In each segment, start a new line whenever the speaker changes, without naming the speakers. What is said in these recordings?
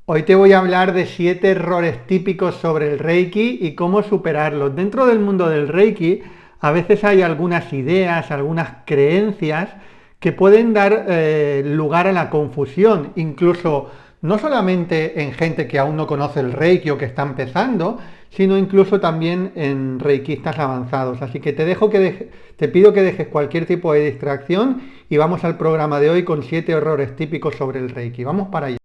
Hoy te voy a hablar de 7 errores típicos sobre el Reiki y cómo superarlos. Dentro del mundo del Reiki, a veces hay algunas ideas, algunas creencias que pueden dar lugar a la confusión, incluso no solamente en gente que aún no conoce el Reiki o que está empezando, sino incluso también en reikistas avanzados. Así que te pido que dejes cualquier tipo de distracción y vamos al programa de hoy con 7 errores típicos sobre el Reiki. Vamos para allá.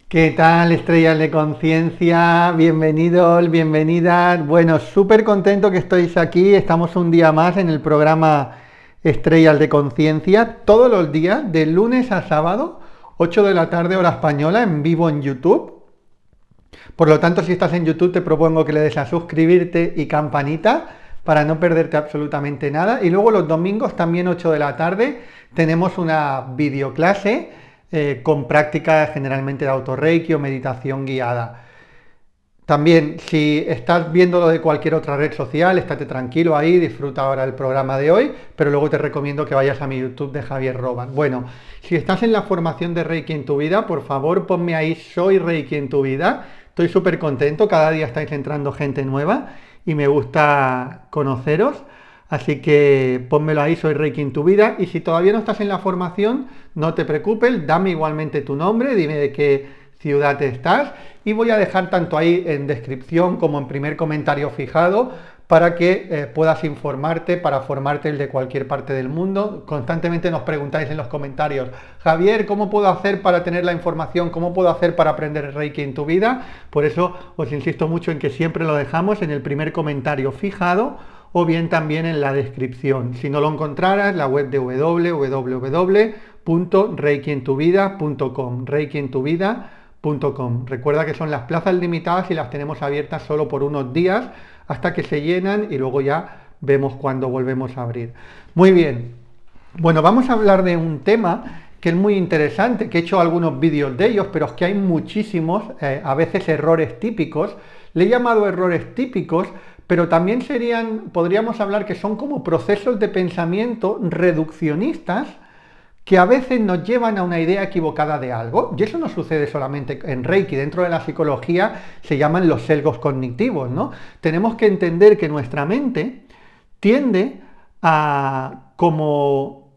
¿Qué tal, estrellas de conciencia? Bienvenidos, bienvenidas. Bueno, súper contento que estéis aquí. Estamos un día más en el programa Estrellas de Conciencia, todos los días, de lunes a sábado, 8 de la tarde, hora española, en vivo en YouTube. Por lo tanto, si estás en YouTube, te propongo que le des a suscribirte y campanita para no perderte absolutamente nada. Y luego los domingos, también 8 de la tarde, tenemos una videoclase con prácticas generalmente de autorreiki o meditación guiada. También, si estás viéndolo de cualquier otra red social, estate tranquilo ahí, disfruta ahora el programa de hoy, pero luego te recomiendo que vayas a mi YouTube de Javier Roban. Bueno, si estás en la formación de Reiki en tu vida, por favor ponme ahí Soy Reiki en tu vida. Estoy súper contento, cada día estáis entrando gente nueva y me gusta conoceros. Así que pónmelo ahí, Soy Reiki en tu vida. Y si todavía no estás en la formación, no te preocupes, dame igualmente tu nombre, dime de qué ciudad estás y voy a dejar tanto ahí en descripción como en primer comentario fijado para que puedas informarte, para formarte el de cualquier parte del mundo. Constantemente nos preguntáis en los comentarios, Javier, ¿cómo puedo hacer para tener la información? ¿Cómo puedo hacer para aprender el Reiki en tu vida? Por eso os insisto mucho en que siempre lo dejamos en el primer comentario fijado o bien también en la descripción. Si no lo encontraras, la web de www.reikientuvida.com, reikientuvida.com. Recuerda que son las plazas limitadas y las tenemos abiertas solo por unos días hasta que se llenan y luego ya vemos cuándo volvemos a abrir. Muy bien, bueno, vamos a hablar de un tema que es muy interesante, que he hecho algunos vídeos de ellos, pero es que hay muchísimos, a veces errores típicos. Le he llamado errores típicos, pero también podríamos hablar que son como procesos de pensamiento reduccionistas que a veces nos llevan a una idea equivocada de algo. Y eso no sucede solamente en Reiki, dentro de la psicología se llaman los sesgos cognitivos, ¿no? Tenemos que entender que nuestra mente tiende a, como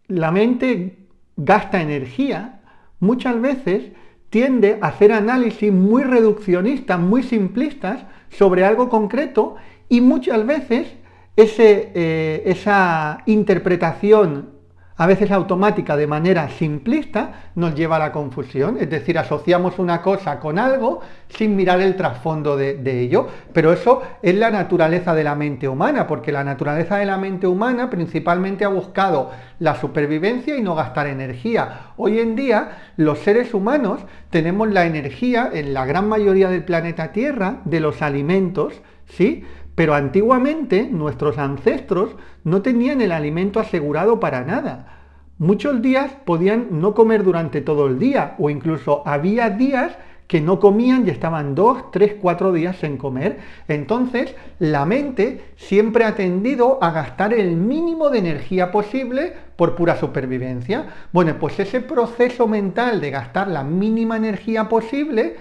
la mente gasta energía, muchas veces tiende a hacer análisis muy reduccionistas, muy simplistas sobre algo concreto y muchas veces esa interpretación a veces automática de manera simplista nos lleva a la confusión, es decir, asociamos una cosa con algo sin mirar el trasfondo de ello, pero eso es la naturaleza de la mente humana, porque la naturaleza de la mente humana principalmente ha buscado la supervivencia y no gastar energía. Hoy en día los seres humanos tenemos la energía en la gran mayoría del planeta Tierra de los alimentos, ¿sí? Pero antiguamente nuestros ancestros no tenían el alimento asegurado para nada. Muchos días podían no comer durante todo el día o incluso había días que no comían y estaban 2, 3, 4 días sin comer. Entonces la mente siempre ha tendido a gastar el mínimo de energía posible por pura supervivencia. Bueno, pues ese proceso mental de gastar la mínima energía posible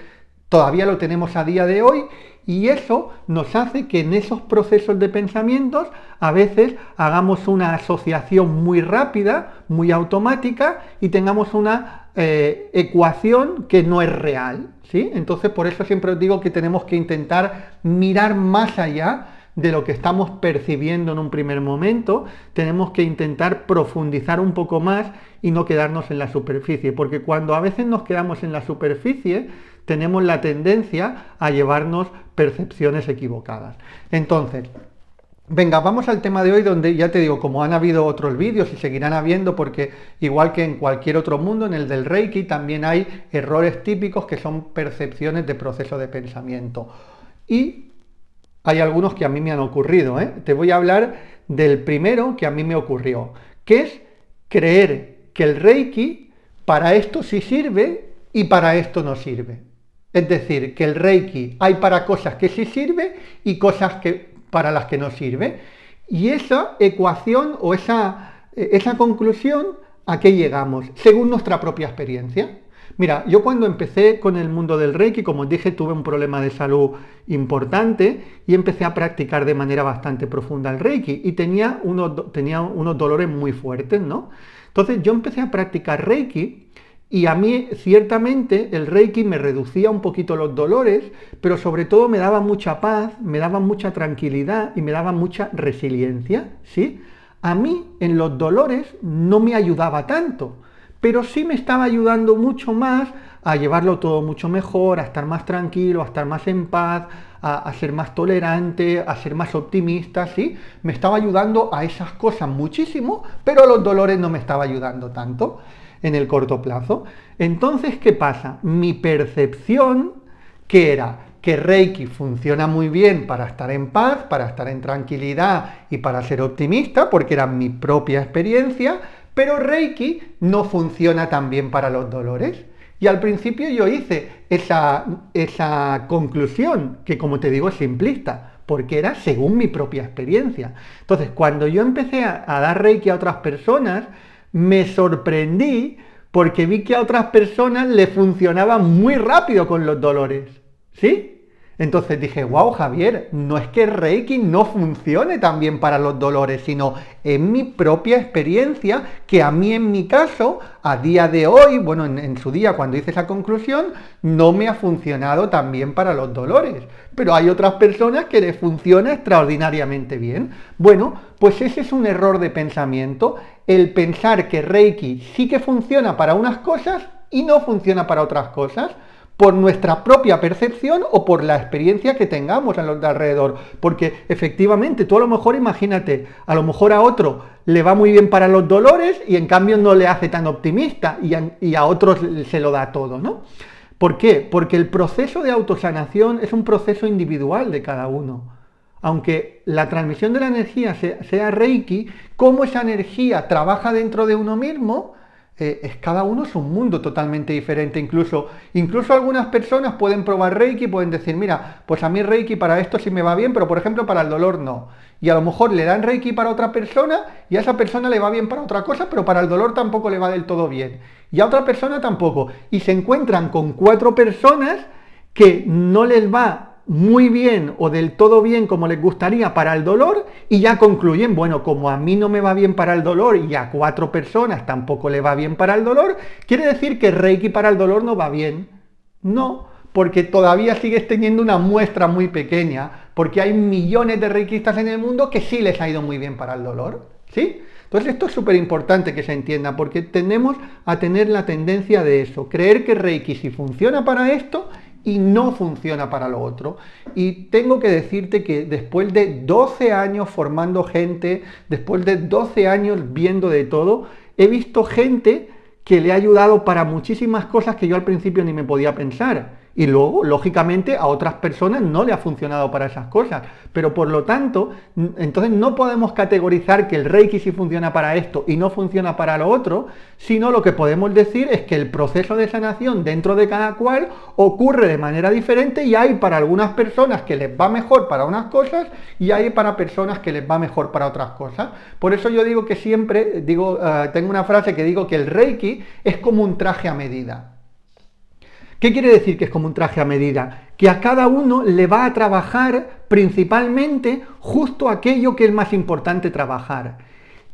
todavía lo tenemos a día de hoy y eso nos hace que en esos procesos de pensamientos a veces hagamos una asociación muy rápida, muy automática y tengamos una ecuación que no es real, ¿sí? Entonces por eso siempre os digo que tenemos que intentar mirar más allá de lo que estamos percibiendo en un primer momento, tenemos que intentar profundizar un poco más y no quedarnos en la superficie, porque cuando a veces nos quedamos en la superficie, tenemos la tendencia a llevarnos percepciones equivocadas. Entonces, venga, vamos al tema de hoy donde ya te digo, como han habido otros vídeos y seguirán habiendo, porque igual que en cualquier otro mundo, en el del Reiki también hay errores típicos que son percepciones de proceso de pensamiento. Y hay algunos que a mí me han ocurrido, ¿eh? Te voy a hablar del primero que a mí me ocurrió. que es creer que el Reiki para esto sí sirve y para esto no sirve. Es decir, que el Reiki hay para cosas que sí sirve y cosas para las que no sirve. Y esa ecuación o esa conclusión, ¿a qué llegamos? Según nuestra propia experiencia. Mira, yo cuando empecé con el mundo del Reiki, como os dije, tuve un problema de salud importante y empecé a practicar de manera bastante profunda el Reiki y tenía unos dolores muy fuertes, ¿no? Entonces yo empecé a practicar Reiki y a mí ciertamente el Reiki me reducía un poquito los dolores, pero sobre todo me daba mucha paz, me daba mucha tranquilidad y me daba mucha resiliencia, ¿sí? A mí en los dolores no me ayudaba tanto, pero sí me estaba ayudando mucho más a llevarlo todo mucho mejor, a estar más tranquilo, a estar más en paz, a ser más tolerante, a ser más optimista, ¿sí? Me estaba ayudando a esas cosas muchísimo, pero a los dolores no me estaba ayudando tanto en el corto plazo. Entonces, ¿qué pasa? Mi percepción, que era que Reiki funciona muy bien para estar en paz, para estar en tranquilidad y para ser optimista, porque era mi propia experiencia, pero Reiki no funciona tan bien para los dolores. Y al principio yo hice esa conclusión, que como te digo es simplista, porque era según mi propia experiencia. Entonces, cuando yo empecé a dar Reiki a otras personas, me sorprendí porque vi que a otras personas le funcionaba muy rápido con los dolores, ¿sí? Entonces dije, wow, Javier, no es que Reiki no funcione tan bien para los dolores, sino en mi propia experiencia, que a mí en mi caso, a día de hoy, bueno, en su día cuando hice esa conclusión, no me ha funcionado tan bien para los dolores. Pero hay otras personas que les funciona extraordinariamente bien. Bueno, pues ese es un error de pensamiento, el pensar que Reiki sí que funciona para unas cosas y no funciona para otras cosas, por nuestra propia percepción o por la experiencia que tengamos a los de alrededor. Porque efectivamente, tú a lo mejor, imagínate, a lo mejor a otro le va muy bien para los dolores y en cambio no le hace tan optimista y a otros se lo da todo, ¿no? ¿Por qué? Porque el proceso de autosanación es un proceso individual de cada uno. Aunque la transmisión de la energía sea Reiki, cómo esa energía trabaja dentro de uno mismo, cada uno es un mundo totalmente diferente. Incluso algunas personas pueden probar Reiki y pueden decir, mira, pues a mí Reiki para esto sí me va bien, pero por ejemplo para el dolor no. Y a lo mejor le dan Reiki para otra persona y a esa persona le va bien para otra cosa, pero para el dolor tampoco le va del todo bien. Y a otra persona tampoco. Y se encuentran con 4 personas que no les va muy bien o del todo bien como les gustaría para el dolor y ya concluyen, bueno, como a mí no me va bien para el dolor y a 4 personas tampoco le va bien para el dolor, quiere decir que Reiki para el dolor no va bien. No, porque todavía sigues teniendo una muestra muy pequeña, porque hay millones de reikistas en el mundo que sí les ha ido muy bien para el dolor, ¿sí? Entonces esto es súper importante que se entienda, porque tenemos a tener la tendencia de eso, creer que Reiki sí funciona para esto y no funciona para lo otro. Y tengo que decirte que después de 12 años formando gente, después de 12 años viendo de todo, he visto gente que le ha ayudado para muchísimas cosas que yo al principio ni me podía pensar. Y luego, lógicamente, a otras personas no le ha funcionado para esas cosas. Pero por lo tanto, entonces no podemos categorizar que el Reiki sí funciona para esto y no funciona para lo otro, sino lo que podemos decir es que el proceso de sanación dentro de cada cual ocurre de manera diferente y hay para algunas personas que les va mejor para unas cosas y hay para personas que les va mejor para otras cosas. Por eso yo digo que siempre, tengo una frase que digo que el Reiki es como un traje a medida. ¿Qué quiere decir que es como un traje a medida? Que a cada uno le va a trabajar principalmente justo aquello que es más importante trabajar.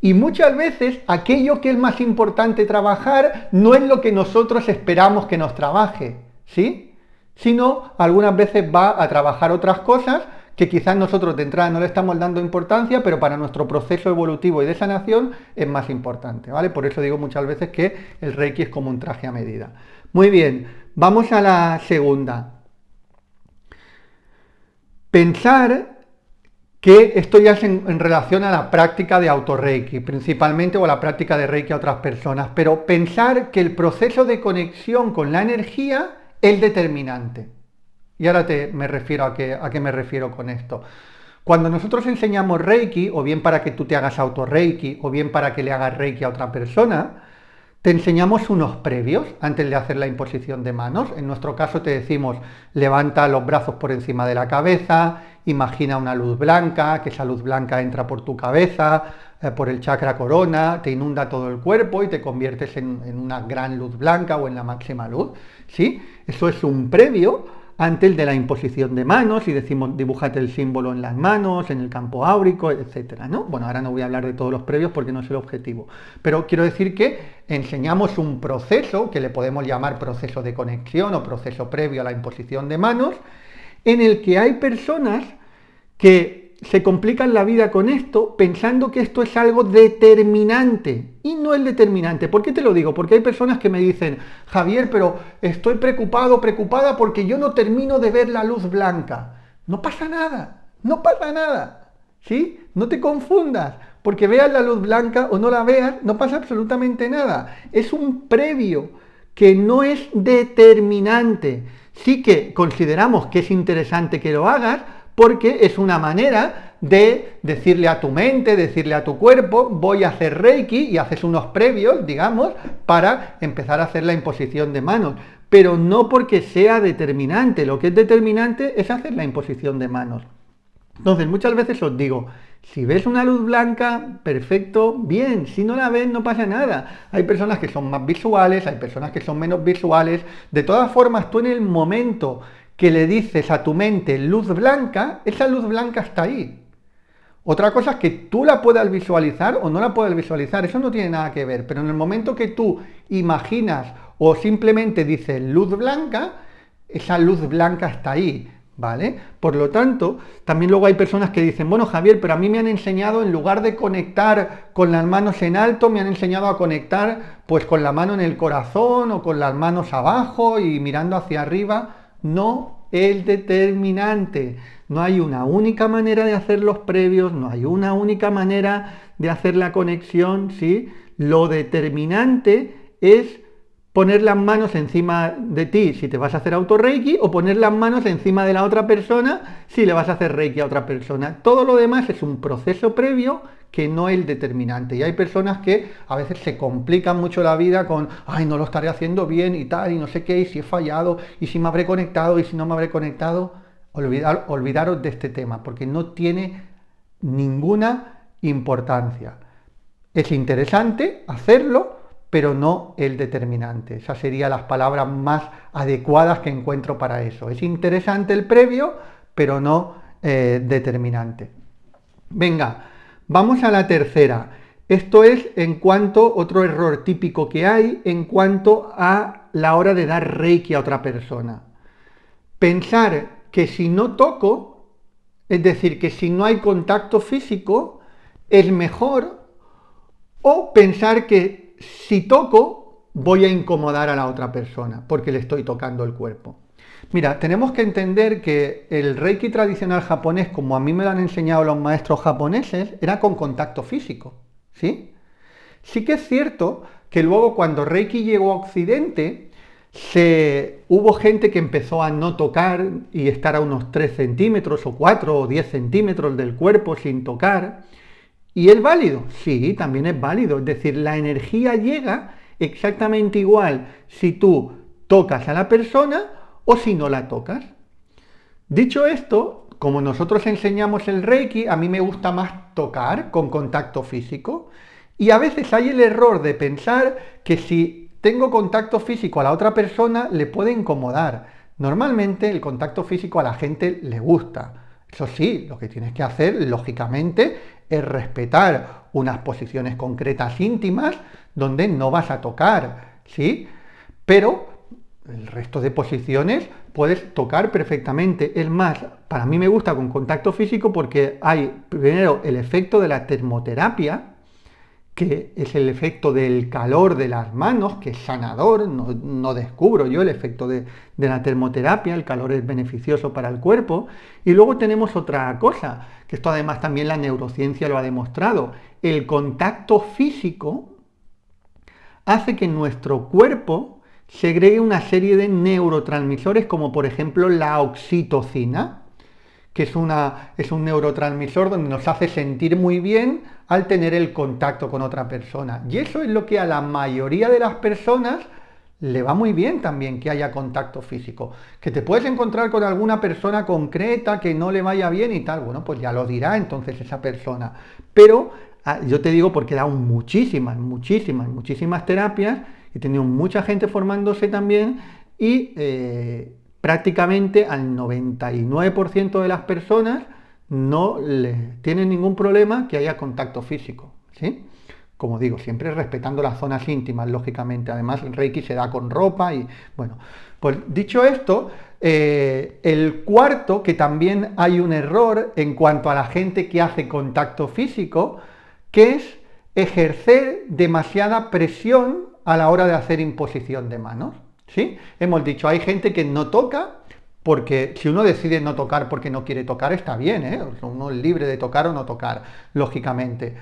Y muchas veces aquello que es más importante trabajar no es lo que nosotros esperamos que nos trabaje, ¿sí? Sino algunas veces va a trabajar otras cosas que quizás nosotros de entrada no le estamos dando importancia, pero para nuestro proceso evolutivo y de sanación es más importante, ¿vale? Por eso digo muchas veces que el Reiki es como un traje a medida. Muy bien, vamos a la segunda. Pensar que esto ya es en relación a la práctica de autorreiki, principalmente, o a la práctica de Reiki a otras personas, pero pensar que el proceso de conexión con la energía es determinante. Y ahora me refiero a qué me refiero con esto. Cuando nosotros enseñamos Reiki, o bien para que tú te hagas auto-Reiki, o bien para que le hagas Reiki a otra persona, te enseñamos unos previos antes de hacer la imposición de manos. En nuestro caso te decimos, levanta los brazos por encima de la cabeza, imagina una luz blanca, que esa luz blanca entra por tu cabeza, por el chakra corona, te inunda todo el cuerpo y te conviertes en una gran luz blanca o en la máxima luz. ¿Sí? Eso es un previo antes de la imposición de manos y decimos dibújate el símbolo en las manos, en el campo áurico, etcétera, ¿no? Bueno, ahora no voy a hablar de todos los previos porque no es el objetivo, pero quiero decir que enseñamos un proceso que le podemos llamar proceso de conexión o proceso previo a la imposición de manos, en el que hay personas que se complican la vida con esto pensando que esto es algo determinante y no es determinante. ¿Por qué te lo digo? Porque hay personas que me dicen, Javier, pero estoy preocupada porque yo no termino de ver la luz blanca. No pasa nada, no pasa nada, ¿sí? No te confundas, porque veas la luz blanca o no la veas, no pasa absolutamente nada. Es un previo que no es determinante. Sí que consideramos que es interesante que lo hagas, porque es una manera de decirle a tu mente, decirle a tu cuerpo, voy a hacer Reiki y haces unos previos, digamos, para empezar a hacer la imposición de manos. Pero no porque sea determinante, lo que es determinante es hacer la imposición de manos. Entonces, muchas veces os digo, si ves una luz blanca, perfecto, bien, si no la ves no pasa nada. Hay personas que son más visuales, hay personas que son menos visuales. De todas formas, tú en el momento que le dices a tu mente luz blanca, esa luz blanca está ahí. Otra cosa es que tú la puedas visualizar o no la puedas visualizar, eso no tiene nada que ver, pero en el momento que tú imaginas o simplemente dices luz blanca, esa luz blanca está ahí, ¿vale? Por lo tanto, también luego hay personas que dicen, bueno, Javier, pero a mí me han enseñado, en lugar de conectar con las manos en alto, me han enseñado a conectar pues con la mano en el corazón o con las manos abajo y mirando hacia arriba. No es determinante. No hay una única manera de hacer los previos, no hay una única manera de hacer la conexión, ¿sí? Lo determinante es poner las manos encima de ti si te vas a hacer auto-Reiki o poner las manos encima de la otra persona si le vas a hacer Reiki a otra persona. Todo lo demás es un proceso previo que no es el determinante. Y hay personas que a veces se complican mucho la vida con, ay, no lo estaré haciendo bien y tal, y no sé qué, y si he fallado, y si me habré conectado, y si no me habré conectado. Olvidaros de este tema, porque no tiene ninguna importancia. Es interesante hacerlo, pero no el determinante. Esas serían las palabras más adecuadas que encuentro para eso. Es interesante el previo, pero no determinante. Venga, vamos a la tercera. Esto es en cuanto, otro error típico que hay en cuanto a la hora de dar Reiki a otra persona. Pensar que si no toco, es decir, que si no hay contacto físico, es mejor, o pensar que si toco, voy a incomodar a la otra persona, porque le estoy tocando el cuerpo. Mira, tenemos que entender que el Reiki tradicional japonés, como a mí me lo han enseñado los maestros japoneses, era con contacto físico, ¿sí? Sí que es cierto que luego cuando Reiki llegó a Occidente, hubo gente que empezó a no tocar y estar a unos 3 centímetros o 4 o 10 centímetros del cuerpo sin tocar. ¿Y es válido? Sí, también es válido. Es decir, la energía llega exactamente igual si tú tocas a la persona o si no la tocas. Dicho esto, como nosotros enseñamos el Reiki, a mí me gusta más tocar con contacto físico. Y a veces hay el error de pensar que si tengo contacto físico a la otra persona le puede incomodar. Normalmente el contacto físico a la gente le gusta. Eso sí, lo que tienes que hacer, lógicamente, es respetar unas posiciones concretas íntimas donde no vas a tocar, ¿sí? Pero el resto de posiciones puedes tocar perfectamente. Es más, para mí me gusta con contacto físico porque hay primero el efecto de la termoterapia, que es el efecto del calor de las manos, que es sanador. No descubro yo el efecto de la termoterapia, el calor es beneficioso para el cuerpo. Y luego tenemos otra cosa, que esto además también la neurociencia lo ha demostrado. El contacto físico hace que nuestro cuerpo segregue una serie de neurotransmisores, como por ejemplo la oxitocina, que es un neurotransmisor donde nos hace sentir muy bien al tener el contacto con otra persona. Y eso es lo que a la mayoría de las personas le va muy bien también, que haya contacto físico. Que te puedes encontrar con alguna persona concreta que no le vaya bien y tal, bueno, pues ya lo dirá entonces esa persona. Pero yo te digo porque he dado muchísimas terapias, he tenido mucha gente formándose también y prácticamente al 99% de las personas no les tienen ningún problema que haya contacto físico, ¿sí? Como digo, siempre respetando las zonas íntimas, lógicamente. Además, el Reiki se da con ropa y, bueno, pues dicho esto, el cuarto, que también hay un error en cuanto a la gente que hace contacto físico, que es ejercer demasiada presión a la hora de hacer imposición de manos, ¿sí? Hemos dicho, hay gente que no toca, porque si uno decide no tocar porque no quiere tocar, está bien, ¿eh? Uno es libre de tocar o no tocar, lógicamente.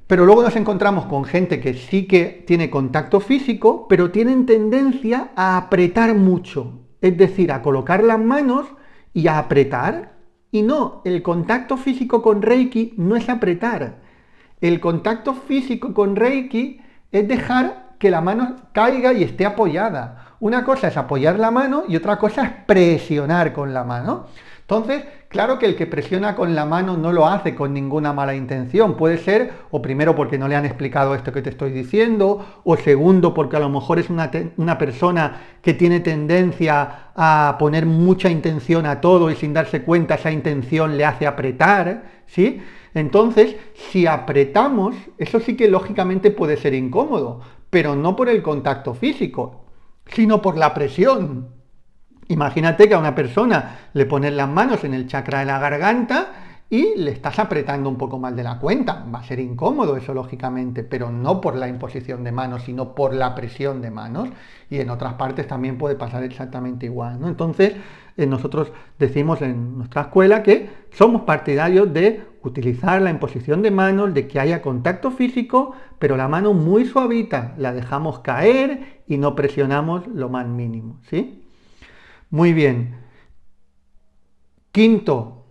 Pero luego nos encontramos con gente que sí que tiene contacto físico, pero tienen tendencia a apretar mucho, es decir, a colocar las manos y a apretar. Y no, el contacto físico con Reiki no es apretar. El contacto físico con Reiki es dejar que la mano caiga y esté apoyada. Una cosa es apoyar la mano y otra cosa es presionar con la mano. Entonces, claro que el que presiona con la mano no lo hace con ninguna mala intención. Puede ser, o primero porque no le han explicado esto que te estoy diciendo, o segundo porque a lo mejor es una persona que tiene tendencia a poner mucha intención a todo y sin darse cuenta esa intención le hace apretar, ¿sí? Entonces, si apretamos, eso sí que lógicamente puede ser incómodo, pero no por el contacto físico, sino por la presión. Imagínate que a una persona le pones las manos en el chakra de la garganta y le estás apretando un poco más de la cuenta. Va a ser incómodo eso, lógicamente, pero no por la imposición de manos, sino por la presión de manos. Y en otras partes también puede pasar exactamente igual, ¿no? Entonces, nosotros decimos en nuestra escuela que somos partidarios de utilizar la imposición de manos, de que haya contacto físico, pero la mano muy suavita, la dejamos caer y no presionamos lo más mínimo, ¿sí? Muy bien. Quinto,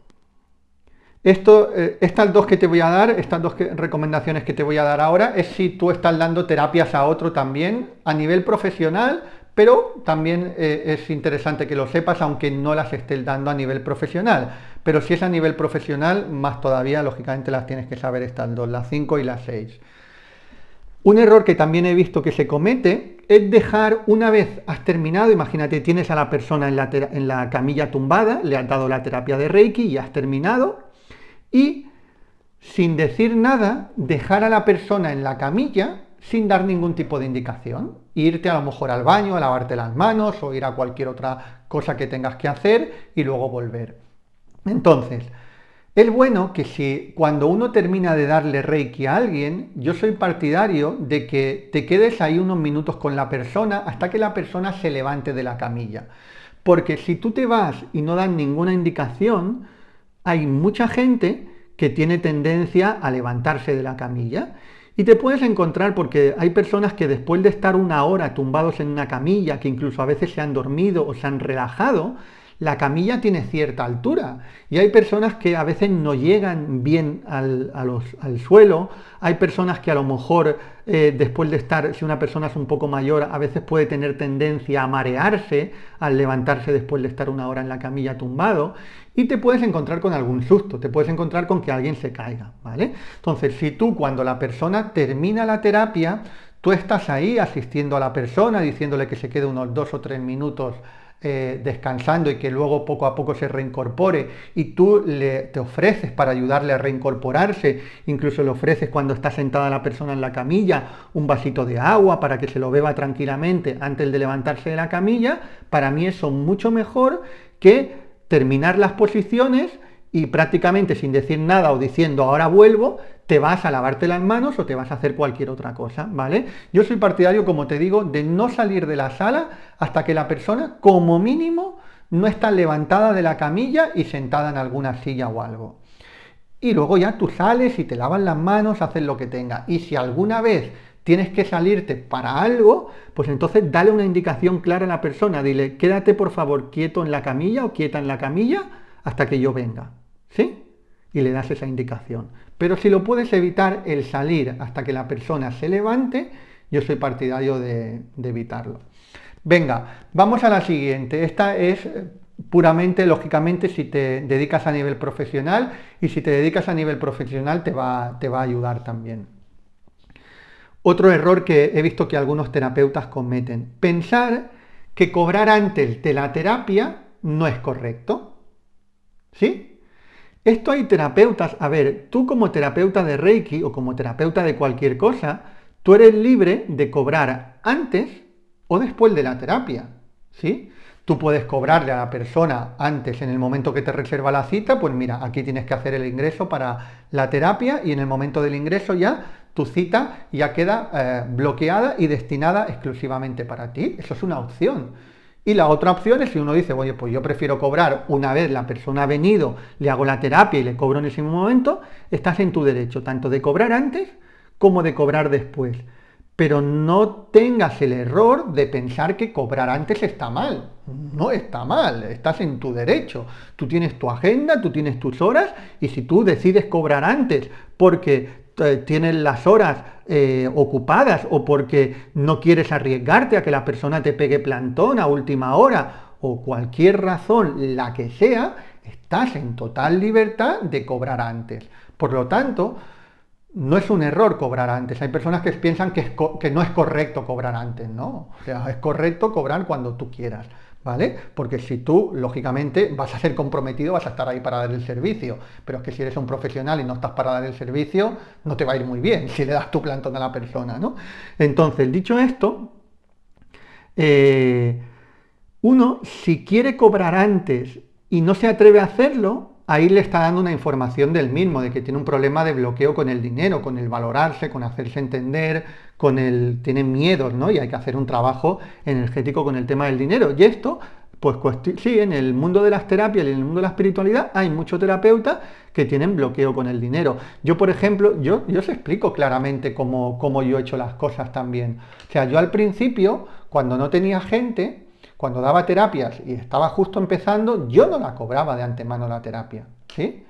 estas dos que te voy a dar, estas dos recomendaciones que te voy a dar ahora, es si tú estás dando terapias a otro también a nivel profesional, pero también es interesante que lo sepas, aunque no las estés dando a nivel profesional. Pero si es a nivel profesional, más todavía, lógicamente las tienes que saber estas dos, las 5 y las 6. Un error que también he visto que se comete es dejar, una vez has terminado, imagínate, tienes a la persona en la camilla tumbada, le has dado la terapia de Reiki y has terminado, y sin decir nada, dejar a la persona en la camilla sin dar ningún tipo de indicación. Irte a lo mejor al baño, a lavarte las manos o ir a cualquier otra cosa que tengas que hacer y luego volver. Entonces, es bueno que si cuando uno termina de darle Reiki a alguien, yo soy partidario de que te quedes ahí unos minutos con la persona hasta que la persona se levante de la camilla. Porque si tú te vas y no das ninguna indicación, hay mucha gente que tiene tendencia a levantarse de la camilla. Y te puedes encontrar porque hay personas que después de estar una hora tumbados en una camilla, que incluso a veces se han dormido o se han relajado, la camilla tiene cierta altura y hay personas que a veces no llegan bien al suelo, hay personas que a lo mejor después de estar, si una persona es un poco mayor, a veces puede tener tendencia a marearse al levantarse después de estar una hora en la camilla tumbado y te puedes encontrar con algún susto, te puedes encontrar con que alguien se caiga, ¿vale? Entonces, si tú cuando la persona termina la terapia, tú estás ahí asistiendo a la persona, diciéndole que se quede unos 2 o 3 minutos descansando y que luego poco a poco se reincorpore y tú te ofreces para ayudarle a reincorporarse, incluso le ofreces cuando está sentada la persona en la camilla un vasito de agua para que se lo beba tranquilamente antes de levantarse de la camilla, para mí eso mucho mejor que terminar las posiciones y prácticamente sin decir nada o diciendo ahora vuelvo, te vas a lavarte las manos o te vas a hacer cualquier otra cosa, ¿vale? Yo soy partidario, como te digo, de no salir de la sala hasta que la persona, como mínimo, no está levantada de la camilla y sentada en alguna silla o algo. Y luego ya tú sales y te lavas las manos, haces lo que tengas. Y si alguna vez tienes que salirte para algo, pues entonces dale una indicación clara a la persona, dile, quédate por favor quieto en la camilla o quieta en la camilla hasta que yo venga, ¿sí? Y le das esa indicación. Pero si lo puedes evitar, el salir hasta que la persona se levante, yo soy partidario de evitarlo. Venga, vamos a la siguiente. Esta es puramente, lógicamente, si te dedicas a nivel profesional, y si te dedicas a nivel profesional te va a ayudar también. Otro error que he visto que algunos terapeutas cometen, pensar que cobrar antes de la terapia no es correcto. ¿Sí? Esto hay terapeutas, a ver, tú como terapeuta de Reiki o como terapeuta de cualquier cosa, tú eres libre de cobrar antes o después de la terapia, ¿sí? Tú puedes cobrarle a la persona antes, en el momento que te reserva la cita, pues mira, aquí tienes que hacer el ingreso para la terapia y en el momento del ingreso ya tu cita ya queda bloqueada y destinada exclusivamente para ti. Eso es una opción. Y la otra opción es si uno dice, oye, pues yo prefiero cobrar una vez la persona ha venido, le hago la terapia y le cobro en ese momento, estás en tu derecho, tanto de cobrar antes como de cobrar después. Pero no tengas el error de pensar que cobrar antes está mal. No está mal, estás en tu derecho. Tú tienes tu agenda, tú tienes tus horas y si tú decides cobrar antes porque tienes las horas ocupadas o porque no quieres arriesgarte a que la persona te pegue plantón a última hora o cualquier razón, la que sea, estás en total libertad de cobrar antes. Por lo tanto, no es un error cobrar antes. Hay personas que piensan que no es correcto cobrar antes, ¿no? O sea, es correcto cobrar cuando tú quieras, ¿vale? Porque si tú, lógicamente, vas a ser comprometido, vas a estar ahí para dar el servicio. Pero es que si eres un profesional y no estás para dar el servicio, no te va a ir muy bien si le das tu plantón a la persona, ¿no? Entonces, dicho esto, uno, si quiere cobrar antes y no se atreve a hacerlo, ahí le está dando una información del mismo, de que tiene un problema de bloqueo con el dinero, con el valorarse, con hacerse entender, tiene miedos, ¿no? Y hay que hacer un trabajo energético con el tema del dinero. Y esto, pues sí, en el mundo de las terapias y en el mundo de la espiritualidad hay muchos terapeutas que tienen bloqueo con el dinero. Yo, por ejemplo, yo os explico claramente cómo yo he hecho las cosas también. O sea, yo al principio, cuando no tenía gente, cuando daba terapias y estaba justo empezando, yo no la cobraba de antemano la terapia, ¿sí?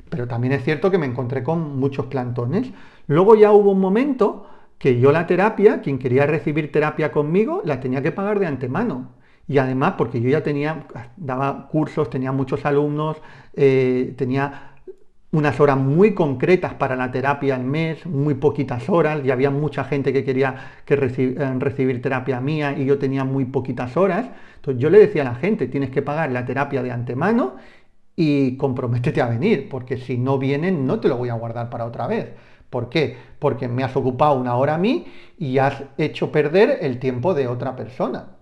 Pero también es cierto que me encontré con muchos plantones. Luego ya hubo un momento que yo la terapia, quien quería recibir terapia conmigo, la tenía que pagar de antemano. Y además, porque yo ya daba cursos, tenía muchos alumnos, tenía unas horas muy concretas para la terapia al mes, muy poquitas horas, y había mucha gente que quería recibir terapia mía y yo tenía muy poquitas horas. Entonces yo le decía a la gente, tienes que pagar la terapia de antemano y comprométete a venir, porque si no vienen no te lo voy a guardar para otra vez. ¿Por qué? Porque me has ocupado una hora a mí y has hecho perder el tiempo de otra persona.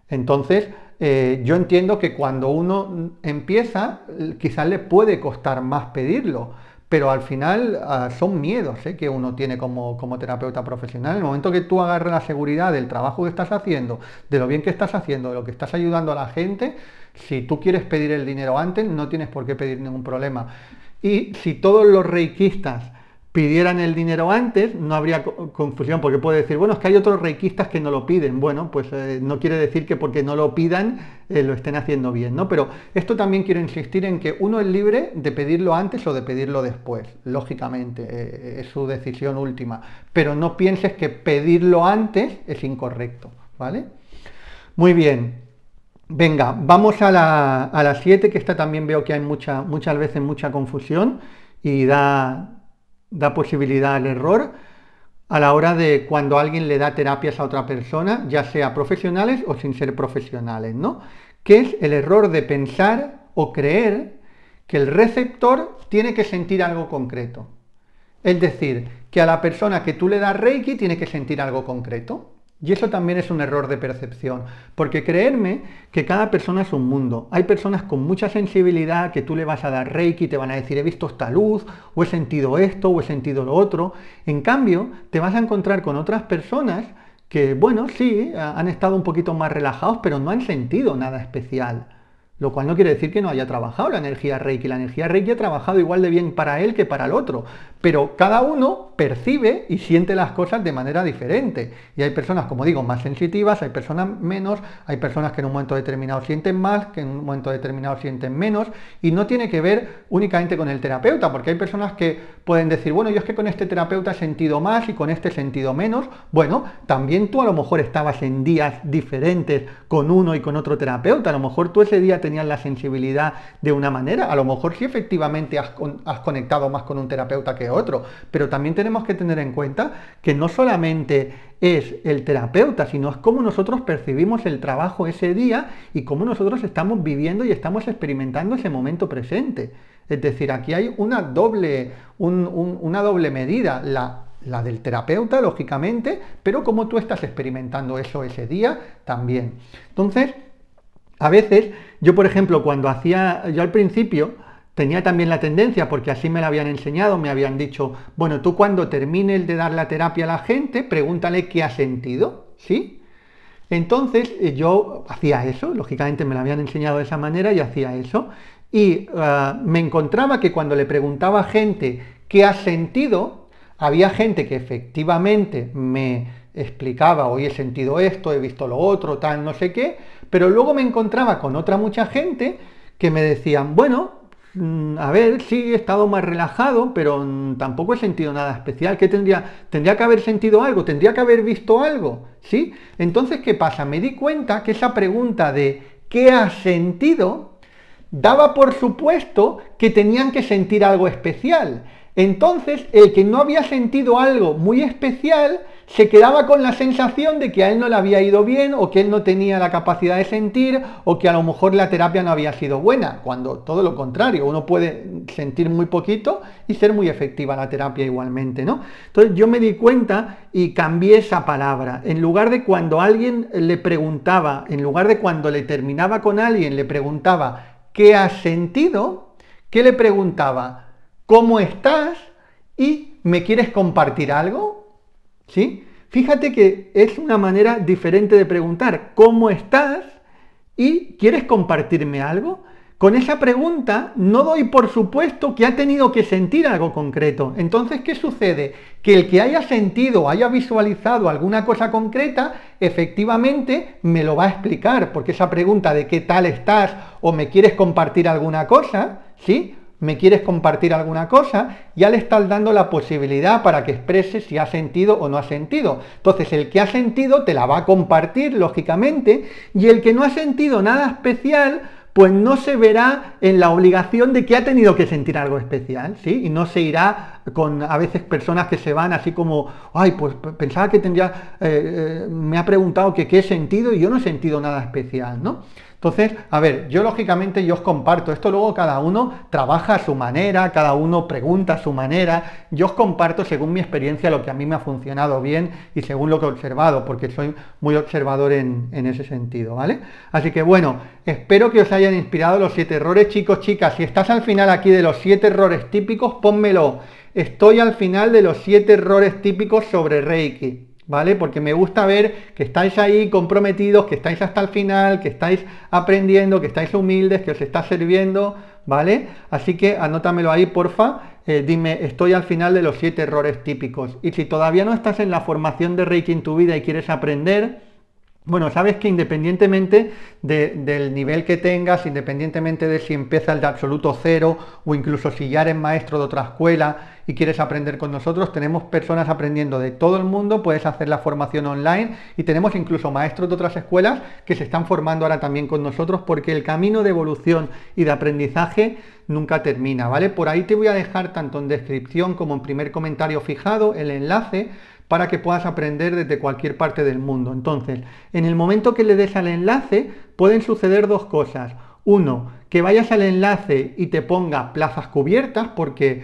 Entonces, yo entiendo que cuando uno empieza, quizás le puede costar más pedirlo, pero al final son miedos que uno tiene como terapeuta profesional. En el momento que tú agarras la seguridad del trabajo que estás haciendo, de lo bien que estás haciendo, de lo que estás ayudando a la gente, si tú quieres pedir el dinero antes, no tienes por qué pedir ningún problema. Y si todos los reikistas pidieran el dinero antes, no habría confusión, porque puede decir, bueno, es que hay otros reikistas que no lo piden. Bueno, pues no quiere decir que porque no lo pidan lo estén haciendo bien, ¿no? Pero esto también quiero insistir en que uno es libre de pedirlo antes o de pedirlo después, lógicamente, es su decisión última, pero no pienses que pedirlo antes es incorrecto, ¿vale? Muy bien. Venga, vamos a la 7, que esta también veo que hay muchas veces mucha confusión y da posibilidad al error a la hora de cuando alguien le da terapias a otra persona, ya sea profesionales o sin ser profesionales, ¿no? Que es el error de pensar o creer que el receptor tiene que sentir algo concreto. Es decir, que a la persona que tú le das Reiki tiene que sentir algo concreto. Y eso también es un error de percepción, porque creerme que cada persona es un mundo. Hay personas con mucha sensibilidad que tú le vas a dar Reiki y te van a decir, he visto esta luz, o he sentido esto, o he sentido lo otro. En cambio, te vas a encontrar con otras personas que, bueno, sí, han estado un poquito más relajados, pero no han sentido nada especial. Lo cual no quiere decir que no haya trabajado la energía Reiki. La energía Reiki ha trabajado igual de bien para él que para el otro. Pero cada uno percibe y siente las cosas de manera diferente. Y hay personas, como digo, más sensitivas, hay personas menos, hay personas que en un momento determinado sienten más, que en un momento determinado sienten menos, y no tiene que ver únicamente con el terapeuta, porque hay personas que pueden decir, bueno, yo es que con este terapeuta he sentido más y con este he sentido menos. Bueno, también tú a lo mejor estabas en días diferentes con uno y con otro terapeuta, a lo mejor tú ese día tenías la sensibilidad de una manera, a lo mejor sí efectivamente has conectado más con un terapeuta que otro, pero también tenemos que tener en cuenta que no solamente es el terapeuta, sino es cómo nosotros percibimos el trabajo ese día y cómo nosotros estamos viviendo y estamos experimentando ese momento presente. Es decir, aquí hay una doble medida, la del terapeuta, lógicamente, pero cómo tú estás experimentando eso ese día también. Entonces, a veces, yo por ejemplo, yo al principio tenía también la tendencia, porque así me la habían enseñado, me habían dicho, bueno, tú cuando termines de dar la terapia a la gente, pregúntale qué ha sentido, ¿sí? Entonces yo hacía eso, lógicamente me lo habían enseñado de esa manera y hacía eso, y me encontraba que cuando le preguntaba a gente qué ha sentido, había gente que efectivamente me explicaba, hoy he sentido esto, he visto lo otro, tal, no sé qué, pero luego me encontraba con otra mucha gente que me decían, bueno, a ver, sí, he estado más relajado, pero tampoco he sentido nada especial. ¿Qué tendría que haber sentido algo? ¿Tendría que haber visto algo? ¿Sí? Entonces, ¿qué pasa? Me di cuenta que esa pregunta de ¿qué has sentido? Daba por supuesto que tenían que sentir algo especial. Entonces, el que no había sentido algo muy especial se quedaba con la sensación de que a él no le había ido bien, o que él no tenía la capacidad de sentir, o que a lo mejor la terapia no había sido buena, cuando todo lo contrario, uno puede sentir muy poquito y ser muy efectiva la terapia igualmente, ¿no? Entonces yo me di cuenta y cambié esa palabra. En lugar de cuando alguien le preguntaba, en lugar de cuando le terminaba con alguien, le preguntaba ¿qué has sentido?, ¿qué le preguntaba? ¿Cómo estás? ¿Y me quieres compartir algo? ¿Sí? Fíjate que es una manera diferente de preguntar ¿cómo estás? ¿Y quieres compartirme algo? Con esa pregunta no doy por supuesto que ha tenido que sentir algo concreto. Entonces, ¿qué sucede? Que el que haya sentido, haya visualizado alguna cosa concreta, efectivamente me lo va a explicar, porque esa pregunta de ¿qué tal estás? O ¿me quieres compartir alguna cosa? ¿Sí? ¿Me quieres compartir alguna cosa? Ya le estás dando la posibilidad para que exprese si ha sentido o no ha sentido. Entonces, el que ha sentido te la va a compartir, lógicamente, y el que no ha sentido nada especial, pues no se verá en la obligación de que ha tenido que sentir algo especial, ¿sí? Y no se irá con, a veces, personas que se van así como, ay, pues pensaba que me ha preguntado que qué he sentido y yo no he sentido nada especial, ¿no? Entonces, a ver, yo lógicamente os comparto, esto luego cada uno trabaja a su manera, cada uno pregunta a su manera, yo os comparto según mi experiencia lo que a mí me ha funcionado bien y según lo que he observado, porque soy muy observador en ese sentido, ¿vale? Así que bueno, espero que os hayan inspirado los 7 errores, chicos, chicas, si estás al final aquí de los 7 errores típicos, pónmelo, estoy al final de los 7 errores típicos sobre Reiki. ¿Vale? Porque me gusta ver que estáis ahí comprometidos, que estáis hasta el final, que estáis aprendiendo, que estáis humildes, que os está sirviendo, ¿vale? Así que anótamelo ahí, porfa. Dime, estoy al final de los 7 errores típicos. Y si todavía no estás en la formación de Reiki en tu vida y quieres aprender, bueno, sabes que independientemente del nivel que tengas, independientemente de si empiezas de absoluto cero o incluso si ya eres maestro de otra escuela y quieres aprender con nosotros, tenemos personas aprendiendo de todo el mundo, puedes hacer la formación online y tenemos incluso maestros de otras escuelas que se están formando ahora también con nosotros, porque el camino de evolución y de aprendizaje nunca termina, ¿vale? Por ahí te voy a dejar tanto en descripción como en primer comentario fijado el enlace para que puedas aprender desde cualquier parte del mundo. Entonces, en el momento que le des al enlace, pueden suceder 2 cosas. Uno, que vayas al enlace y te ponga plazas cubiertas, porque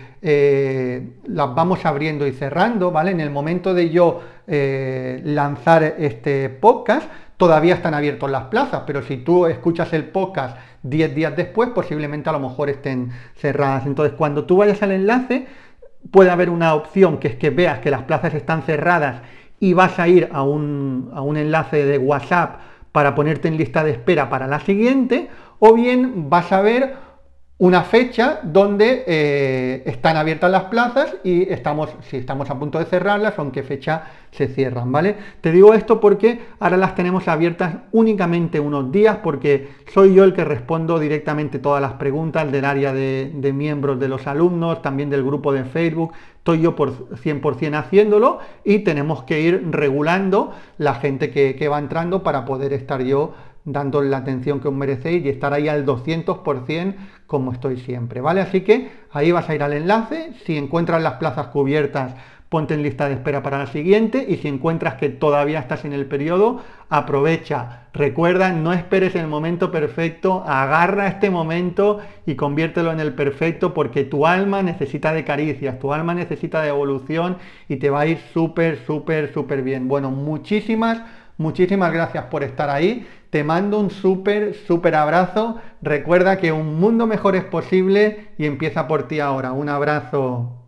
las vamos abriendo y cerrando, ¿vale? En el momento de yo lanzar este podcast, todavía están abiertas las plazas, pero si tú escuchas el podcast 10 días después, posiblemente a lo mejor estén cerradas. Entonces, cuando tú vayas al enlace, puede haber una opción que es que veas que las plazas están cerradas y vas a ir a un enlace de WhatsApp para ponerte en lista de espera para la siguiente, o bien vas a ver una fecha donde están abiertas las plazas y si estamos a punto de cerrarlas o en qué fecha se cierran, ¿vale? Te digo esto porque ahora las tenemos abiertas únicamente unos días, porque soy yo el que respondo directamente todas las preguntas del área de miembros de los alumnos, también del grupo de Facebook. Estoy yo por 100% haciéndolo y tenemos que ir regulando la gente que va entrando para poder estar yo dando la atención que os merecéis y estar ahí al 200% como estoy siempre, ¿vale? Así que ahí vas a ir al enlace. Si encuentras las plazas cubiertas, ponte en lista de espera para la siguiente, y si encuentras que todavía estás en el periodo, aprovecha. Recuerda, no esperes el momento perfecto, agarra este momento y conviértelo en el perfecto, porque tu alma necesita de caricias, tu alma necesita de evolución y te va a ir súper, súper, súper bien. Bueno, muchísimas gracias por estar ahí. Te mando un súper, súper abrazo. Recuerda que un mundo mejor es posible y empieza por ti ahora. Un abrazo.